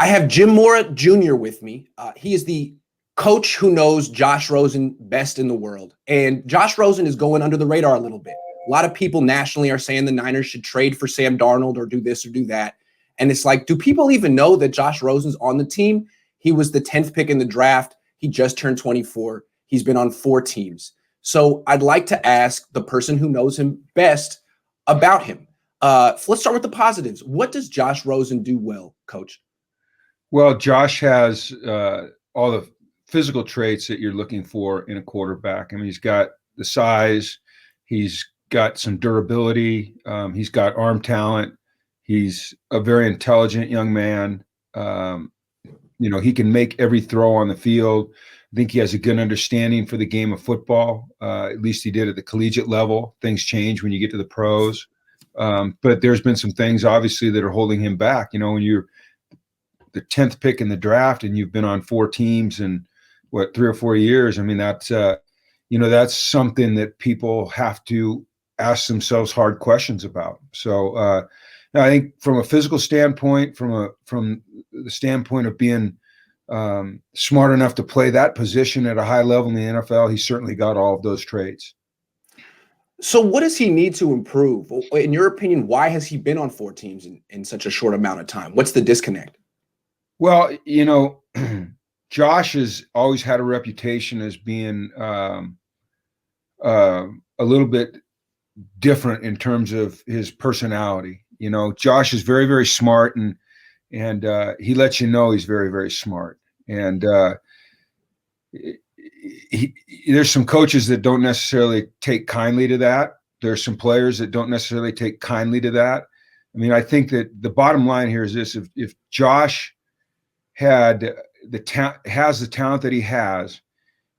I have Jim Mora Jr. with me. He is the coach who knows Josh Rosen best in the world. And Josh Rosen is going under the radar a little bit. A lot of people nationally are saying the Niners should trade for Sam Darnold or do this or do that. And it's like, do people even know that Josh Rosen's on the team? He was the 10th pick in the draft. He just turned 24. He's been on 4 teams. So I'd like to ask the person who knows him best about him. Let's start with the positives. What does Josh Rosen do well, Coach? Well, Josh has all the physical traits that you're looking for in a quarterback. I mean, he's got the size, he's got some durability, he's got arm talent, he's a very intelligent young man. He can make every throw on the field. I think he has a good understanding for the game of football. At least he did at the collegiate level. Things change when you get to the pros. But there's been some things, obviously, that are holding him back. When you're the 10th pick in the draft and you've been on 4 teams in 3 or 4 years, I mean, that's something that people have to ask themselves hard questions about. So I think from a physical standpoint, from the standpoint of being smart enough to play that position at a high level in the NFL, he certainly got all of those traits. So what does he need to improve? In your opinion, why has he been on 4 teams in such a short amount of time? What's the disconnect? Well, Josh has always had a reputation as being a little bit different in terms of his personality. Josh is very, very smart, and he lets you know he's very, very smart. And there's some coaches that don't necessarily take kindly to that. There's some players that don't necessarily take kindly to that. I mean, I think that the bottom line here is this: if Josh has the talent that he has,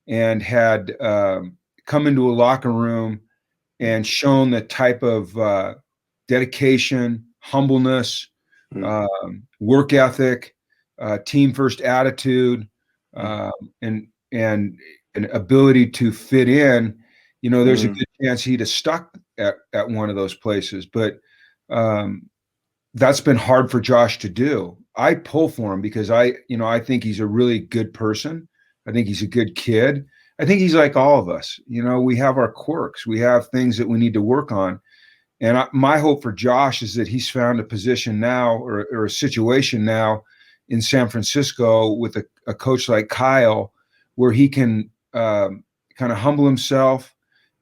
and had come into a locker room and shown the type of dedication, humbleness, work ethic, team first attitude, and an ability to fit in, there's a good chance he'd have stuck at one of those places. But that's been hard for Josh to do. I pull for him because I think he's a really good person. I think he's a good kid. I think he's like all of us. We have our quirks. We have things that we need to work on. And my hope for Josh is that he's found a position now or a situation now in San Francisco with a coach like Kyle, where he can kind of humble himself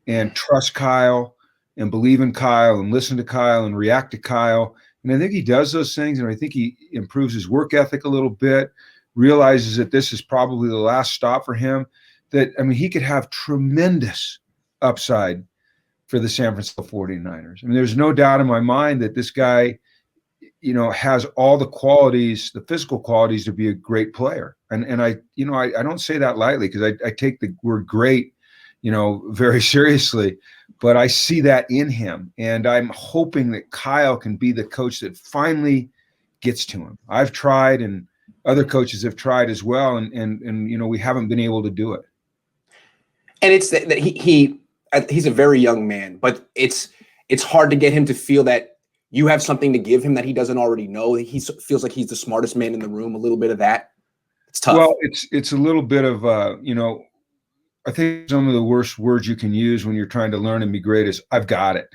and trust Kyle and believe in Kyle and listen to Kyle and react to Kyle. And I think he does those things, and I think he improves his work ethic a little bit, realizes that this is probably the last stop for him, he could have tremendous upside for the San Francisco 49ers. I mean, there's no doubt in my mind that this guy, has all the qualities, the physical qualities to be a great player. And I don't say that lightly, because I take the word great, very seriously, but I see that in him. And I'm hoping that Kyle can be the coach that finally gets to him. I've tried, and other coaches have tried as well. And we haven't been able to do it. And it's that he's a very young man, but it's hard to get him to feel that you have something to give him that he doesn't already know. He feels like he's the smartest man in the room. A little bit of that. It's tough. Well, it's a little bit of I think some of the worst words you can use when you're trying to learn and be great is "I've got it."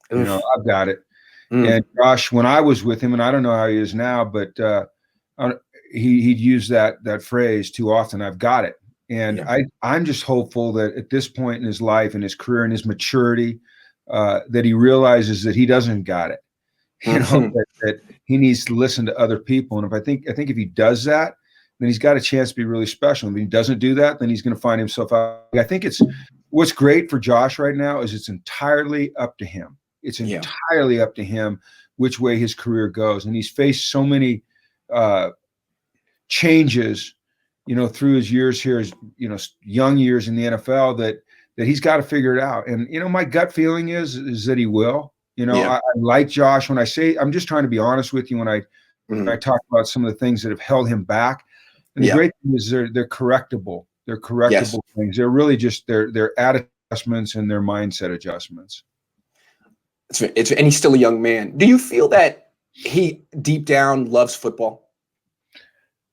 I've got it. And Josh, when I was with him, and I don't know how he is now, but he'd use that phrase too often. "I've got it." And I'm just hopeful that at this point in his life and his career and his maturity, that he realizes that he doesn't got it. That he needs to listen to other people. And I think if he does that, then he's got a chance to be really special. If he doesn't do that, then he's going to find himself out. I think what's great for Josh right now is it's entirely up to him. It's entirely up to him which way his career goes. And he's faced so many changes, through his years here, his, young years in the NFL, that he's got to figure it out. And, my gut feeling is that he will. I like Josh. When I say, I'm just trying to be honest with you when I talk about some of the things that have held him back. And the great thing is they're correctable. They're correctable things. They're really just their adjustments and their mindset adjustments. And he's still a young man. Do you feel that he deep down loves football?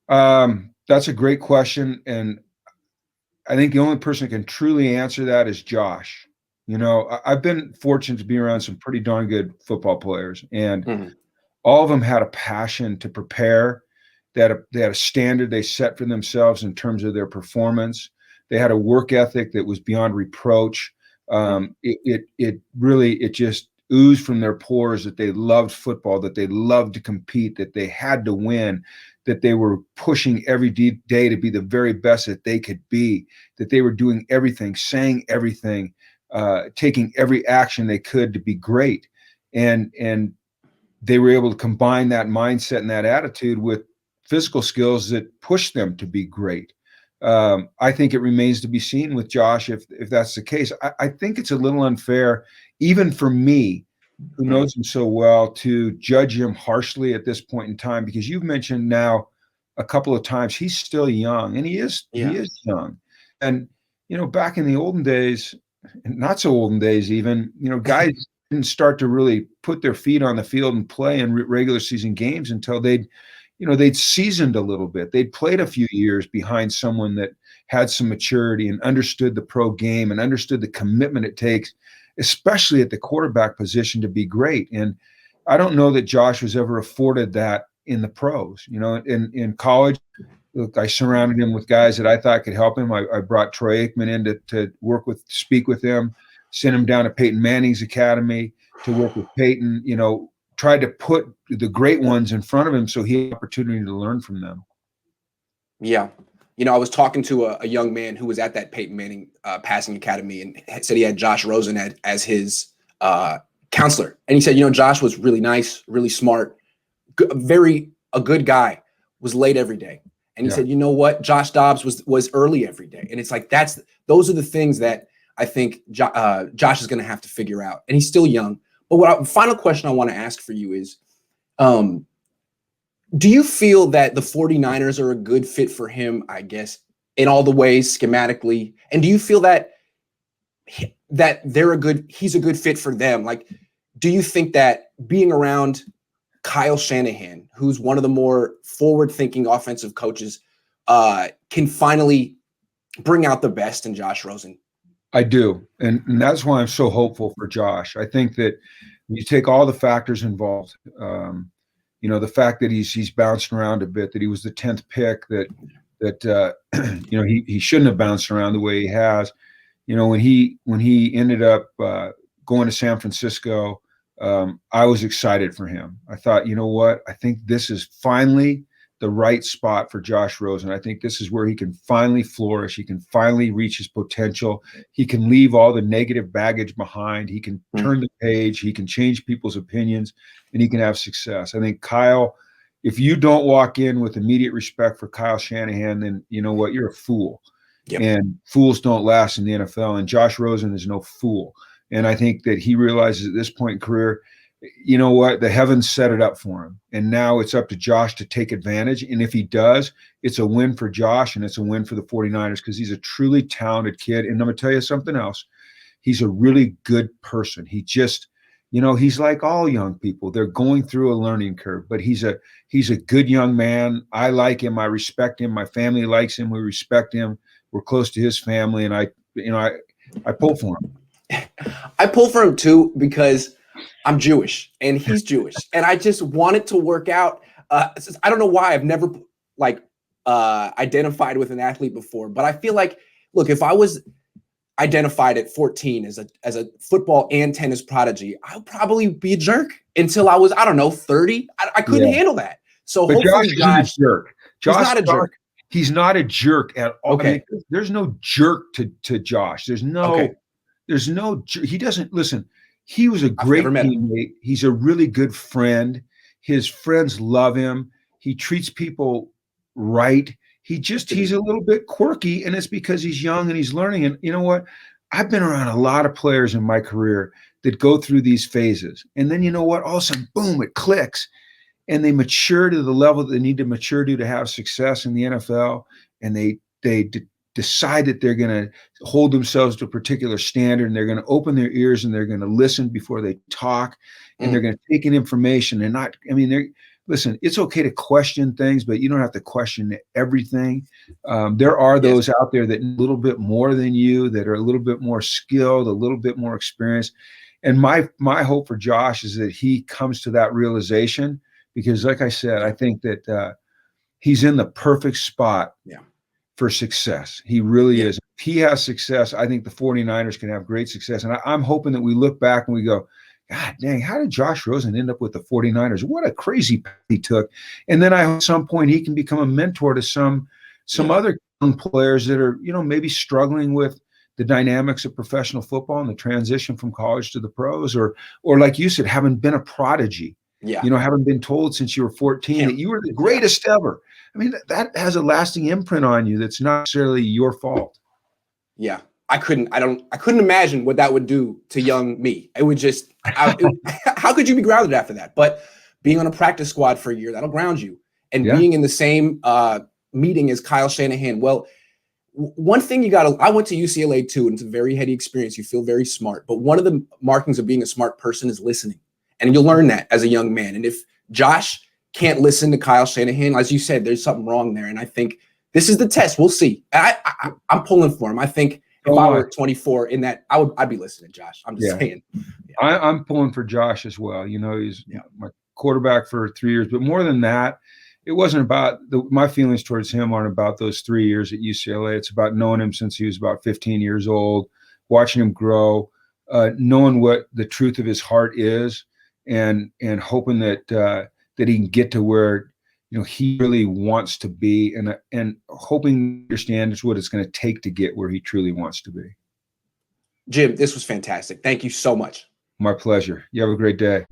That's a great question, and I think the only person who can truly answer that is Josh. I've been fortunate to be around some pretty darn good football players, and Mhm. all of them had a passion to prepare. They had a standard they set for themselves in terms of their performance. They had a work ethic that was beyond reproach. It just oozed from their pores that they loved football, that they loved to compete, that they had to win, that they were pushing every day to be the very best that they could be, that they were doing everything, saying everything, taking every action they could to be great. And they were able to combine that mindset and that attitude with physical skills that push them to be great. I think it remains to be seen with Josh if that's the case. I think it's a little unfair, even for me, who knows him so well, to judge him harshly at this point in time, because you've mentioned now a couple of times he's still young, and he is young. And back in the olden days, not so olden days even, guys didn't start to really put their feet on the field and play in regular season games until they'd seasoned a little bit. They'd played a few years behind someone that had some maturity and understood the pro game and understood the commitment it takes, especially at the quarterback position, to be great. And I don't know that Josh was ever afforded that in the pros. In college, look, I surrounded him with guys that I thought could help him. I brought Troy Aikman in to speak with him, sent him down to Peyton Manning's academy to work with Peyton, tried to put the great ones in front of him so he had opportunity to learn from them. Yeah. I was talking to a young man who was at that Peyton Manning passing academy and said he had Josh Rosen as his counselor. And he said, Josh was really nice, really smart, a good guy, was late every day. And he said, you know what? Josh Dobbs was early every day. And it's like, those are the things that I think Josh is going to have to figure out. And he's still young. But final question I want to ask for you is, do you feel that the 49ers are a good fit for him, I guess, in all the ways schematically? And do you feel that he's a good fit for them? Like, do you think that being around Kyle Shanahan, who's one of the more forward-thinking offensive coaches, can finally bring out the best in Josh Rosen? I do. And that's why I'm so hopeful for Josh. I think that when you take all the factors involved, the fact that he's bounced around a bit, that he was the 10th pick, that he shouldn't have bounced around the way he has. When he ended up going to San Francisco, I was excited for him. I thought, you know what? I think this is finally the right spot for Josh Rosen. I think this is where he can finally flourish. He can finally reach his potential. He can leave all the negative baggage behind. He can turn the page. He can change people's opinions, and he can have success. I think Kyle, if you don't walk in with immediate respect for Kyle Shanahan, then you know what? You're a fool. Yep. And fools don't last in the NFL. And Josh Rosen is no fool. And I think that he realizes at this point in career, you know what? The heavens set it up for him. And now it's up to Josh to take advantage. And if he does, it's a win for Josh and it's a win for the 49ers because he's a truly talented kid. And I'm going to tell you something else. He's a really good person. He just, he's like all young people. They're going through a learning curve, but he's a good young man. I like him. I respect him. My family likes him. We respect him. We're close to his family. And I pull for him. I pull for him too, because I'm Jewish and he's Jewish, and I just want it to work out. I don't know why I've never identified with an athlete before, but I feel like, look, if I was identified at 14 as a football and tennis prodigy, I'll probably be a jerk until I was, 30. I couldn't handle that. So but hopefully Josh isn't a jerk. He's not a jerk. He's not a jerk at all. Okay. I mean, there's no jerk to Josh. There's no, he doesn't listen. He was a great teammate. He's a really good friend. His friends love him. He treats people right. He's a little bit quirky, and it's because he's young and he's learning. And you know what? I've been around a lot of players in my career that go through these phases. And then you know what? All of a sudden, boom, it clicks. And they mature to the level that they need to mature to have success in the NFL. And they decide that they're going to hold themselves to a particular standard, and they're going to open their ears and they're going to listen before they talk, and they're going to take in information and not, listen, it's okay to question things, but you don't have to question everything. There are those out there that know a little bit more than you, that are a little bit more skilled, a little bit more experienced. And my hope for Josh is that he comes to that realization, because like I said, I think that he's in the perfect spot for success. He really is. If he has success, I think the 49ers can have great success. And I'm hoping that we look back and we go, God dang, how did Josh Rosen end up with the 49ers? What a crazy path he took. And then at some point he can become a mentor to some other young players that are, maybe struggling with the dynamics of professional football and the transition from college to the pros, or like you said, having been a prodigy. Having been told since you were 14 that you were the greatest ever. I mean, that has a lasting imprint on you that's not necessarily your fault. Yeah. I couldn't imagine what that would do to young me. It would just, how could you be grounded after that? But being on a practice squad for a year, that'll ground you. And being in the same meeting as Kyle Shanahan. Well, one thing I went to UCLA too, and it's a very heady experience. You feel very smart. But one of the markings of being a smart person is listening. And you'll learn that as a young man. And if Josh can't listen to Kyle Shanahan, as you said, there's something wrong there. And I think this is the test. We'll see. I'm pulling for him. I think if I were 24 in that, I'd be listening, Josh. I'm just saying. I'm pulling for Josh as well. He's my quarterback for 3 years, but more than that, it wasn't about my feelings towards him aren't about those 3 years at UCLA. It's about knowing him since he was about 15 years old, watching him grow, knowing what the truth of his heart is, and hoping that he can get to where he really wants to be, and hoping to understand what it's going to take to get where he truly wants to be. Jim, this was fantastic. Thank you so much. My pleasure. You have a great day.